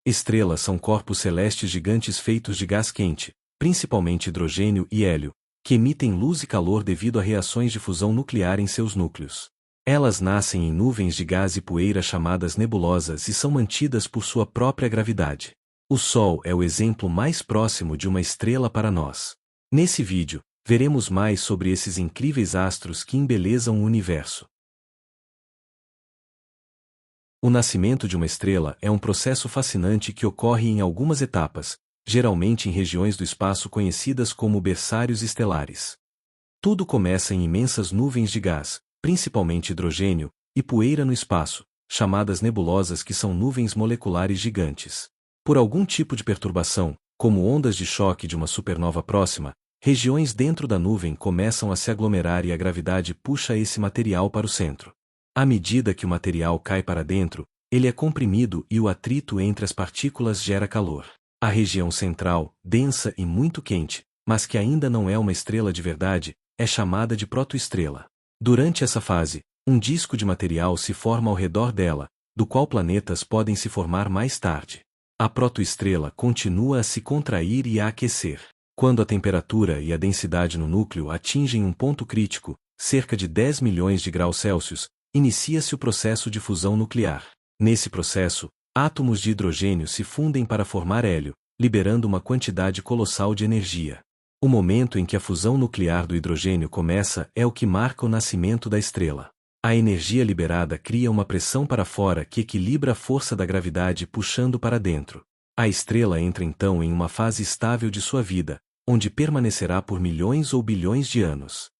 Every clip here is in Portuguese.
Estrelas são corpos celestes gigantes feitos de gás quente, principalmente hidrogênio e hélio, que emitem luz e calor devido a reações de fusão nuclear em seus núcleos. Elas nascem em nuvens de gás e poeira chamadas nebulosas e são mantidas por sua própria gravidade. O Sol é o exemplo mais próximo de uma estrela para nós. Nesse vídeo, veremos mais sobre esses incríveis astros que embelezam o universo. O nascimento de uma estrela é um processo fascinante que ocorre em algumas etapas, geralmente em regiões do espaço conhecidas como berçários estelares. Tudo começa em imensas nuvens de gás, principalmente hidrogênio, e poeira no espaço, chamadas nebulosas, que são nuvens moleculares gigantes. Por algum tipo de perturbação, como ondas de choque de uma supernova próxima, regiões dentro da nuvem começam a se aglomerar e a gravidade puxa esse material para o centro. À medida que o material cai para dentro, ele é comprimido e o atrito entre as partículas gera calor. A região central, densa e muito quente, mas que ainda não é uma estrela de verdade, é chamada de protoestrela. Durante essa fase, um disco de material se forma ao redor dela, do qual planetas podem se formar mais tarde. A protoestrela continua a se contrair e a aquecer. Quando a temperatura e a densidade no núcleo atingem um ponto crítico, cerca de 10 milhões de graus Celsius, inicia-se o processo de fusão nuclear. Nesse processo, átomos de hidrogênio se fundem para formar hélio, liberando uma quantidade colossal de energia. O momento em que a fusão nuclear do hidrogênio começa é o que marca o nascimento da estrela. A energia liberada cria uma pressão para fora que equilibra a força da gravidade puxando para dentro. A estrela entra então em uma fase estável de sua vida, onde permanecerá por milhões ou bilhões de anos.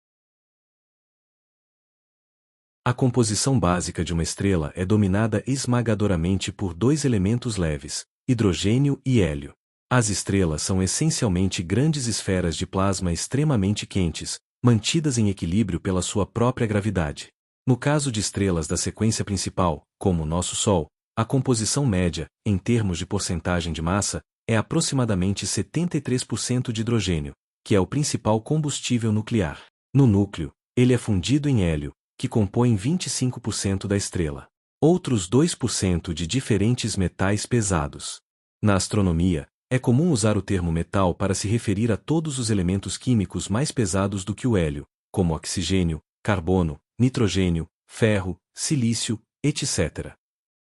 A composição básica de uma estrela é dominada esmagadoramente por dois elementos leves, hidrogênio e hélio. As estrelas são essencialmente grandes esferas de plasma extremamente quentes, mantidas em equilíbrio pela sua própria gravidade. No caso de estrelas da sequência principal, como o nosso Sol, a composição média, em termos de porcentagem de massa, é aproximadamente 73% de hidrogênio, que é o principal combustível nuclear. No núcleo, ele é fundido em hélio, que compõem 25% da estrela. Outros 2% de diferentes metais pesados. Na astronomia, é comum usar o termo metal para se referir a todos os elementos químicos mais pesados do que o hélio, como oxigênio, carbono, nitrogênio, ferro, silício, etc.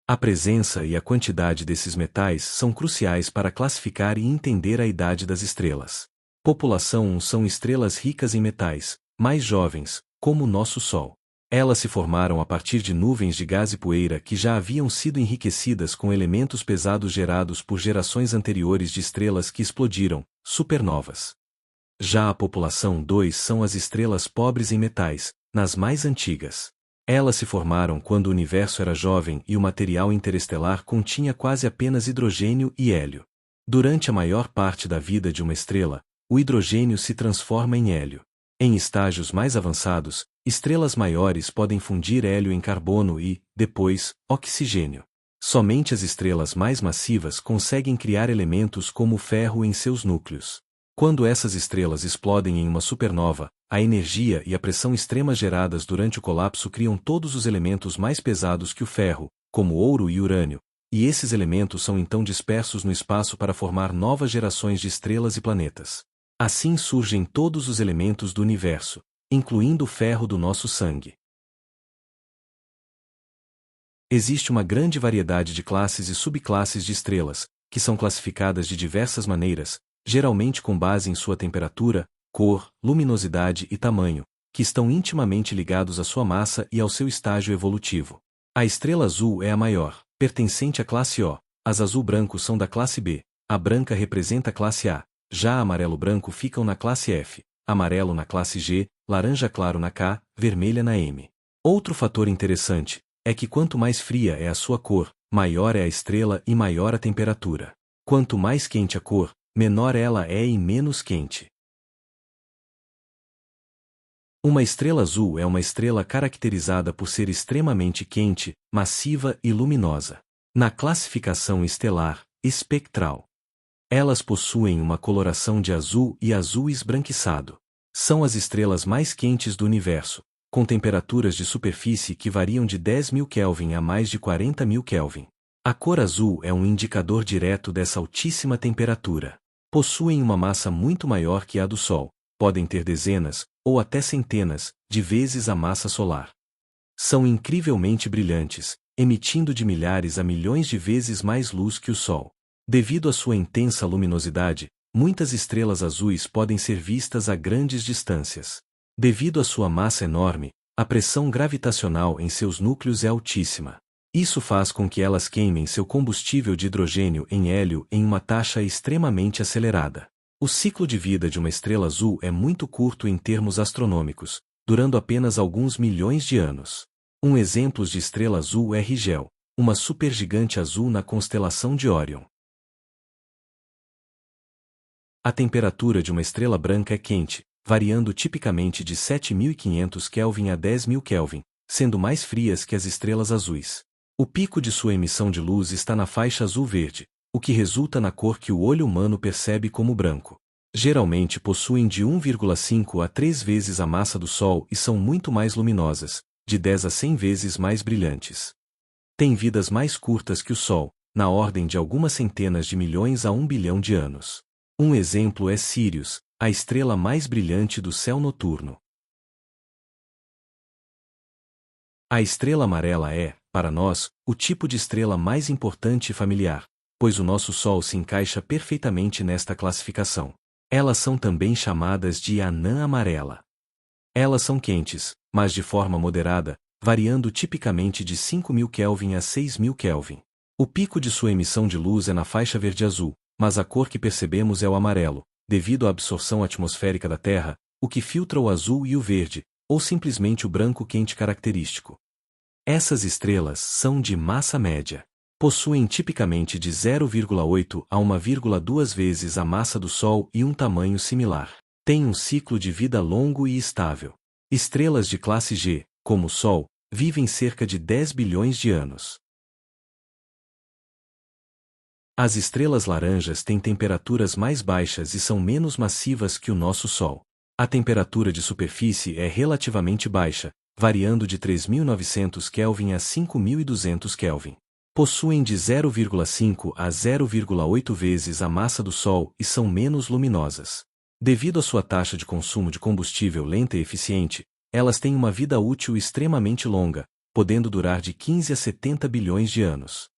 A presença e a quantidade desses metais são cruciais para classificar e entender a idade das estrelas. População 1 são estrelas ricas em metais, mais jovens, como o nosso Sol. Elas se formaram a partir de nuvens de gás e poeira que já haviam sido enriquecidas com elementos pesados gerados por gerações anteriores de estrelas que explodiram, supernovas. Já a população 2 são as estrelas pobres em metais, nas mais antigas. Elas se formaram quando o universo era jovem e o material interestelar continha quase apenas hidrogênio e hélio. Durante a maior parte da vida de uma estrela, o hidrogênio se transforma em hélio. Em estágios mais avançados, estrelas maiores podem fundir hélio em carbono e, depois, oxigênio. Somente as estrelas mais massivas conseguem criar elementos como o ferro em seus núcleos. Quando essas estrelas explodem em uma supernova, a energia e a pressão extrema geradas durante o colapso criam todos os elementos mais pesados que o ferro, como ouro e urânio, e esses elementos são então dispersos no espaço para formar novas gerações de estrelas e planetas. Assim surgem todos os elementos do universo, incluindo o ferro do nosso sangue. Existe uma grande variedade de classes e subclasses de estrelas, que são classificadas de diversas maneiras, geralmente com base em sua temperatura, cor, luminosidade e tamanho, que estão intimamente ligados à sua massa e ao seu estágio evolutivo. A estrela azul é a maior, pertencente à classe O, as azul-branco são da classe B, a branca representa a classe A, já a amarelo-branco ficam na classe F, amarelo na classe G, laranja claro na K, vermelha na M. Outro fator interessante é que quanto mais fria é a sua cor, maior é a estrela e maior a temperatura. Quanto mais quente a cor, menor ela é e menos quente. Uma estrela azul é uma estrela caracterizada por ser extremamente quente, massiva e luminosa. Na classificação estelar, espectral, elas possuem uma coloração de azul e azul esbranquiçado. São as estrelas mais quentes do universo, com temperaturas de superfície que variam de 10.000 Kelvin a mais de 40.000 Kelvin. A cor azul é um indicador direto dessa altíssima temperatura. Possuem uma massa muito maior que a do Sol, podem ter dezenas, ou até centenas, de vezes a massa solar. São incrivelmente brilhantes, emitindo de milhares a milhões de vezes mais luz que o Sol. Devido à sua intensa luminosidade, muitas estrelas azuis podem ser vistas a grandes distâncias. Devido à sua massa enorme, a pressão gravitacional em seus núcleos é altíssima. Isso faz com que elas queimem seu combustível de hidrogênio em hélio em uma taxa extremamente acelerada. O ciclo de vida de uma estrela azul é muito curto em termos astronômicos, durando apenas alguns milhões de anos. Um exemplo de estrela azul é Rigel, uma supergigante azul na constelação de Órion. A temperatura de uma estrela branca é quente, variando tipicamente de 7.500 Kelvin a 10.000 Kelvin, sendo mais frias que as estrelas azuis. O pico de sua emissão de luz está na faixa azul-verde, o que resulta na cor que o olho humano percebe como branco. Geralmente possuem de 1,5 a 3 vezes a massa do Sol e são muito mais luminosas, de 10 a 100 vezes mais brilhantes. Têm vidas mais curtas que o Sol, na ordem de algumas centenas de milhões a 1 bilhão de anos. Um exemplo é Sirius, a estrela mais brilhante do céu noturno. A estrela amarela é, para nós, o tipo de estrela mais importante e familiar, pois o nosso Sol se encaixa perfeitamente nesta classificação. Elas são também chamadas de anã amarela. Elas são quentes, mas de forma moderada, variando tipicamente de 5.000 Kelvin a 6.000 Kelvin. O pico de sua emissão de luz é na faixa verde-azul, mas a cor que percebemos é o amarelo, devido à absorção atmosférica da Terra, o que filtra o azul e o verde, ou simplesmente o branco quente característico. Essas estrelas são de massa média. Possuem tipicamente de 0,8 a 1,2 vezes a massa do Sol e um tamanho similar. Têm um ciclo de vida longo e estável. Estrelas de classe G, como o Sol, vivem cerca de 10 bilhões de anos. As estrelas laranjas têm temperaturas mais baixas e são menos massivas que o nosso Sol. A temperatura de superfície é relativamente baixa, variando de 3.900 Kelvin a 5.200 Kelvin. Possuem de 0,5 a 0,8 vezes a massa do Sol e são menos luminosas. Devido à sua taxa de consumo de combustível lenta e eficiente, elas têm uma vida útil extremamente longa, podendo durar de 15 a 70 bilhões de anos.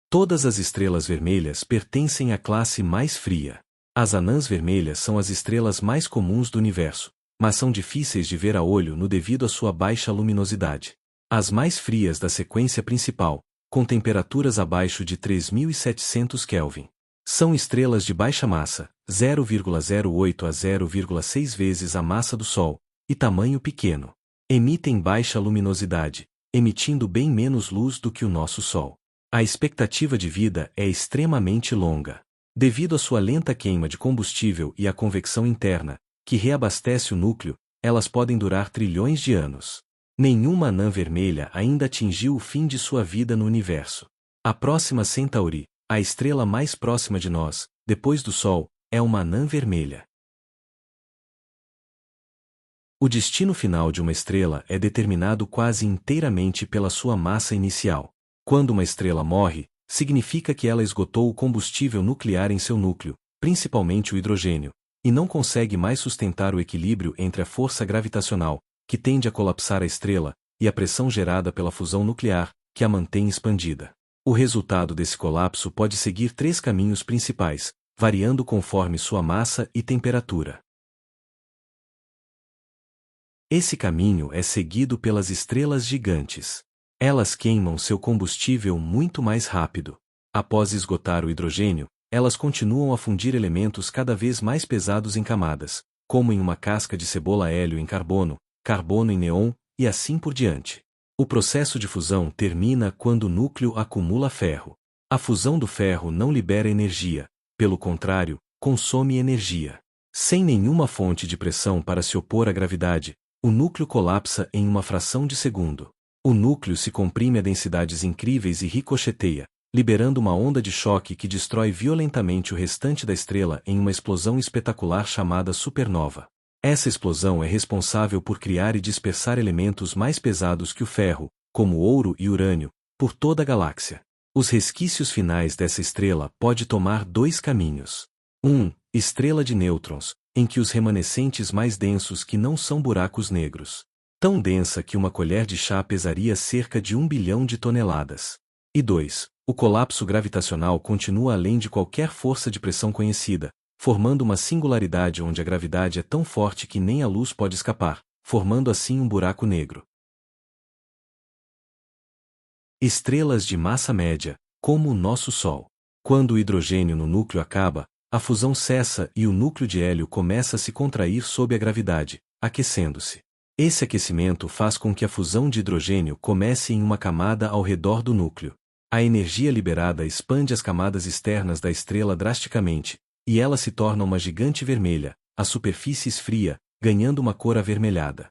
Todas as estrelas vermelhas pertencem à classe mais fria. As anãs vermelhas são as estrelas mais comuns do universo, mas são difíceis de ver a olho nu devido à sua baixa luminosidade. As mais frias da sequência principal, com temperaturas abaixo de 3.700 Kelvin. São estrelas de baixa massa, 0,08 a 0,6 vezes a massa do Sol, e tamanho pequeno. Emitem baixa luminosidade, emitindo bem menos luz do que o nosso Sol. A expectativa de vida é extremamente longa. Devido à sua lenta queima de combustível e à convecção interna, que reabastece o núcleo, elas podem durar trilhões de anos. Nenhuma anã vermelha ainda atingiu o fim de sua vida no universo. A próxima Centauri, a estrela mais próxima de nós, depois do Sol, é uma anã vermelha. O destino final de uma estrela é determinado quase inteiramente pela sua massa inicial. Quando uma estrela morre, significa que ela esgotou o combustível nuclear em seu núcleo, principalmente o hidrogênio, e não consegue mais sustentar o equilíbrio entre a força gravitacional, que tende a colapsar a estrela, e a pressão gerada pela fusão nuclear, que a mantém expandida. O resultado desse colapso pode seguir 3 caminhos principais, variando conforme sua massa e temperatura. Esse caminho é seguido pelas estrelas gigantes. Elas queimam seu combustível muito mais rápido. Após esgotar o hidrogênio, elas continuam a fundir elementos cada vez mais pesados em camadas, como em uma casca de cebola hélio em carbono, carbono em neon, e assim por diante. O processo de fusão termina quando o núcleo acumula ferro. A fusão do ferro não libera energia, pelo contrário, consome energia. Sem nenhuma fonte de pressão para se opor à gravidade, o núcleo colapsa em uma fração de segundo. O núcleo se comprime a densidades incríveis e ricocheteia, liberando uma onda de choque que destrói violentamente o restante da estrela em uma explosão espetacular chamada supernova. Essa explosão é responsável por criar e dispersar elementos mais pesados que o ferro, como ouro e urânio, por toda a galáxia. Os resquícios finais dessa estrela pode tomar dois caminhos. 1. Estrela de nêutrons, em que os remanescentes mais densos que não são buracos negros. Tão densa que uma colher de chá pesaria cerca de 1 bilhão de toneladas. E 2. O colapso gravitacional continua além de qualquer força de pressão conhecida, formando uma singularidade onde a gravidade é tão forte que nem a luz pode escapar, formando assim um buraco negro. Estrelas de massa média, como o nosso Sol. Quando o hidrogênio no núcleo acaba, a fusão cessa e o núcleo de hélio começa a se contrair sob a gravidade, aquecendo-se. Esse aquecimento faz com que a fusão de hidrogênio comece em uma camada ao redor do núcleo. A energia liberada expande as camadas externas da estrela drasticamente, e ela se torna uma gigante vermelha, a superfície esfria, ganhando uma cor avermelhada.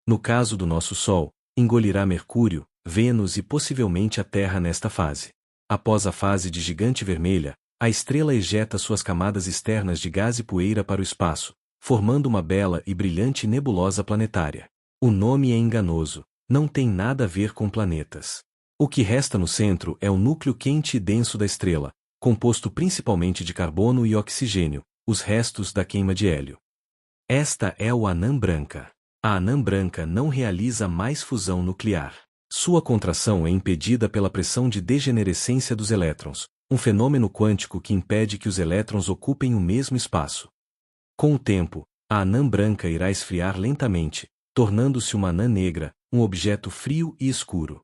No caso do nosso Sol, engolirá Mercúrio, Vênus e possivelmente a Terra nesta fase. Após a fase de gigante vermelha, a estrela ejeta suas camadas externas de gás e poeira para o espaço, formando uma bela e brilhante nebulosa planetária. O nome é enganoso, não tem nada a ver com planetas. O que resta no centro é o núcleo quente e denso da estrela, composto principalmente de carbono e oxigênio, os restos da queima de hélio. Esta é o anã branca. A anã branca não realiza mais fusão nuclear. Sua contração é impedida pela pressão de degenerescência dos elétrons, um fenômeno quântico que impede que os elétrons ocupem o mesmo espaço. Com o tempo, a anã branca irá esfriar lentamente, tornando-se uma anã negra, um objeto frio e escuro.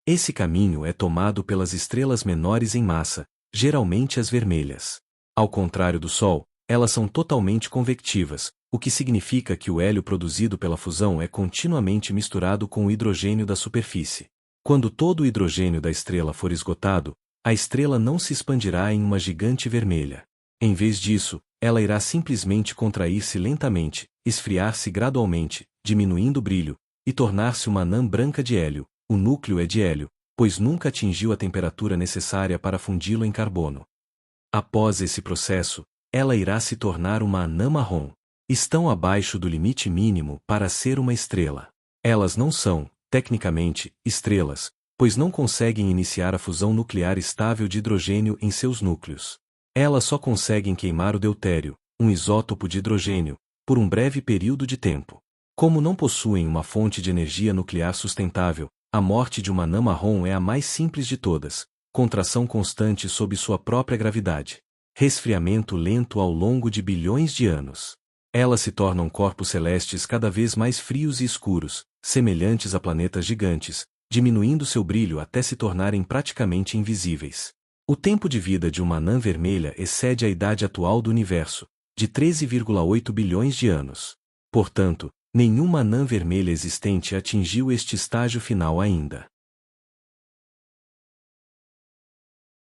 Esse caminho é tomado pelas estrelas menores em massa, geralmente as vermelhas. Ao contrário do Sol, elas são totalmente convectivas, o que significa que o hélio produzido pela fusão é continuamente misturado com o hidrogênio da superfície. Quando todo o hidrogênio da estrela for esgotado, a estrela não se expandirá em uma gigante vermelha. Em vez disso, ela irá simplesmente contrair-se lentamente, esfriar-se gradualmente, diminuindo o brilho, e tornar-se uma anã branca de hélio. O núcleo é de hélio, pois nunca atingiu a temperatura necessária para fundi-lo em carbono. Após esse processo, ela irá se tornar uma anã marrom. Estão abaixo do limite mínimo para ser uma estrela. Elas não são, tecnicamente, estrelas, pois não conseguem iniciar a fusão nuclear estável de hidrogênio em seus núcleos. Elas só conseguem queimar o deutério, um isótopo de hidrogênio, por um breve período de tempo. Como não possuem uma fonte de energia nuclear sustentável, a morte de uma anã marrom é a mais simples de todas, contração constante sob sua própria gravidade. Resfriamento lento ao longo de bilhões de anos. Elas se tornam corpos celestes cada vez mais frios e escuros, semelhantes a planetas gigantes, diminuindo seu brilho até se tornarem praticamente invisíveis. O tempo de vida de uma anã vermelha excede a idade atual do universo, de 13,8 bilhões de anos. Portanto, nenhuma anã vermelha existente atingiu este estágio final ainda.